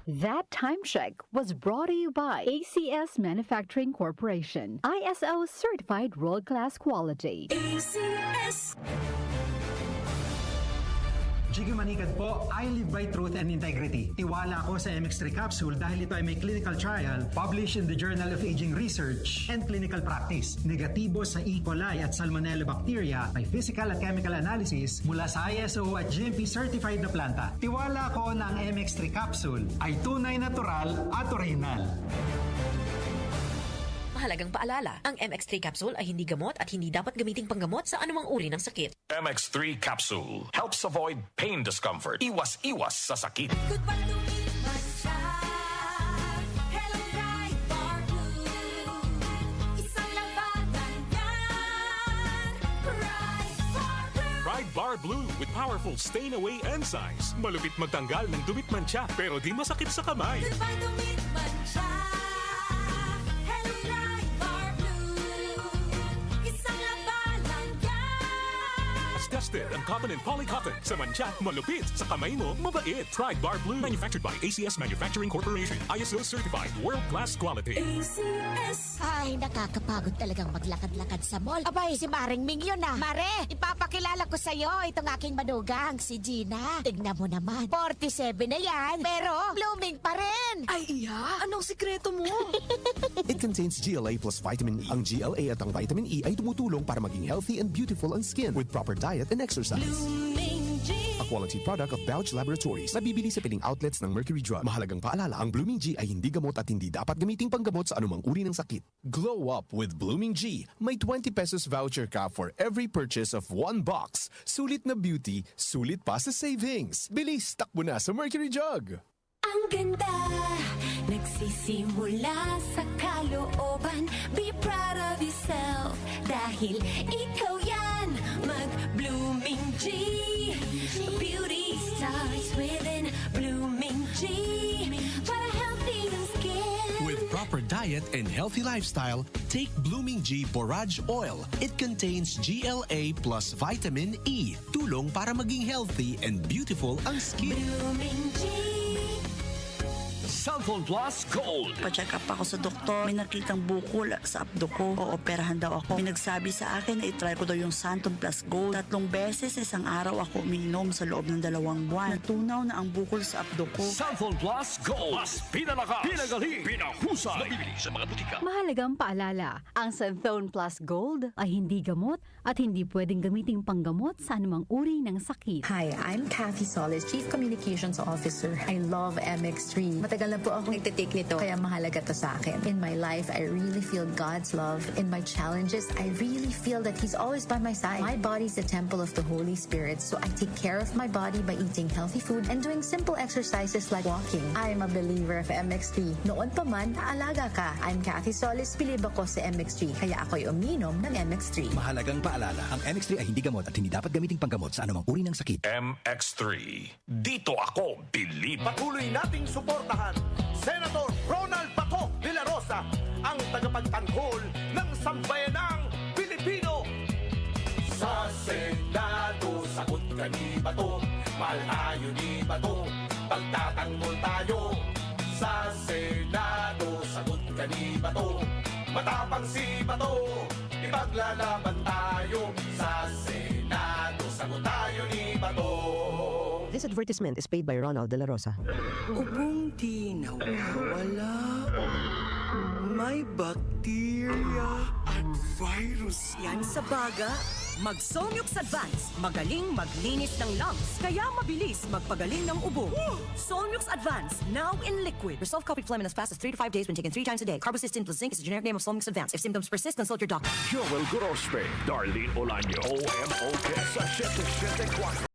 That time check was brought to you by ACS Manufacturing Corporation, ISO certified world-class quality. ACS. Jiggy Manikad po, I live by truth and integrity. Tiwala ako sa MX3 capsule dahil ito ay may clinical trial published in the Journal of Aging Research and Clinical Practice. Negatibo sa E. coli at Salmonella bacteria, may physical at chemical analysis mula sa ISO at GMP certified na planta. Tiwala ko na ang MX3 capsule ay tunay natural at original. Mahalagang paalala, ang MX3 capsule ay hindi gamot at hindi dapat gamiting panggamot sa anumang uri ng sakit. MX3 capsule helps avoid pain discomfort. Iwas-iwas sa sakit. Goodbye to me, my child. Hello, Ride Bar Blue. Isang labanan yan. Ride Bar Blue. Ride Bar Blue with powerful stain-away enzymes. Malupit magtanggal ng dumit mancha pero di masakit sa kamay. Goodbye to me, my child. Hello, Ride Bar Blue. Isang labanan yan. As tested ang cotton and polycotton. Sa mancha, malupit. Sa kamay mo, mabait. Ride Bar Blue. Manufactured by ACS Manufacturing Corporation. ISO certified world-class quality. ACS. Ay, nakakapagod talagang maglakad-lakad sa mall. Abay, si Maring Ming yun ah. Mare, ipapakilala ko sa'yo itong aking manugang, si Gina. Tignan mo naman, 47 na yan, pero blooming pa rin. Ay, iya? Anong sikreto mo? It contains GLA plus vitamin E. Ang GLA at ang vitamin E ay tumutulong para maging healthy and beautiful ang skin with proper diet and exercise. Blooming G. A quality product of Bausch Laboratories. Nabibili sa piling outlets ng Mercury Drug. Mahalagang paalala, ang Blooming G ay hindi gamot at hindi dapat gamiting panggamot sa anumang uri ng sakit. Glow up with Blooming G. May 20 pesos voucher ka for every purchase of 1 box. Sulit na beauty, sulit pa sa savings. Bilis, takbo na sa Mercury Jug. Ang ganda, nagsisimula sa kalooban. Be proud of yourself, dahil ikaw yan. Mag-Blooming G. Beauty starts within Blooming G. Para healthy ang skin. With proper diet and healthy lifestyle, take Blooming G Borage Oil. It contains GLA plus vitamin E. Tulong para maging healthy and beautiful ang skin. Blooming G. Cellphone Plus Gold. Pa-check up ako sa doktor. May nakitang bukol sa abdo ko. Ooperahan daw ako. May nagsabi sa akin na itry ko daw yung Santon Plus Gold. 3 beses isang araw ako umiinom sa loob ng 2 buwan. Natunaw na ang bukol sa abdo ko. Cellphone Plus Gold. Mas pinalakas, pinagaling, pinahusay. Nabibili sa mga butika. Mahalagang paalala, ang Santhone Plus Gold ay hindi gamot at hindi pwedeng gamiting panggamot sa anumang uri ng sakit. Hi, I'm Kathy Solis, Chief Communications Officer. I love MX3. Matagal na po ako nagtitake nito, kaya mahalaga to sa akin. In my life, I really feel God's love. In my challenges, I really feel that He's always by my side. My body's the temple of the Holy Spirit, so I take care of my body by eating healthy food and doing simple exercises like walking. I'm a believer of MX3. Noon pa man, naalaga ka. I'm Kathy Solis, bilib ako sa MX3, kaya ako'y uminom ng MX3. Mahalagang paalala, ang MX3 ay hindi gamot at hindi dapat gamiting panggamot sa anumang uri ng sakit. MX3. Dito ako, believe. Patuloy nating suportahan Senator Ronald Bato de la Rosa, ang tagapagtanggol ng sambayanang Pilipino. Sa Senado, sagot ka ni Bato, malayo ni Bato, pagtatanggol tayo. Sa Senado, sagot ka ni Bato, matapang si Bato, ipaglalaban tayo. Sa Senado, sagot tayo ni Bato. This advertisement is paid by Ronald De La Rosa. Ubong di nawawala. May bacteria at virus. Yan sa baga. Mag-Solmux Advance. Magaling maglinis ng lungs. Kaya mabilis magpagaling ng ubo. Solmux Advance. Now in liquid. Resolve coffee phlegm in as fast as 3 to 5 days when taken 3 times a day. Carbocysteine plus zinc is the generic name of Solmux Advance. If symptoms persist, consult your doctor. Joel Gorospe, Darlene Olaño, OMOK sa 774.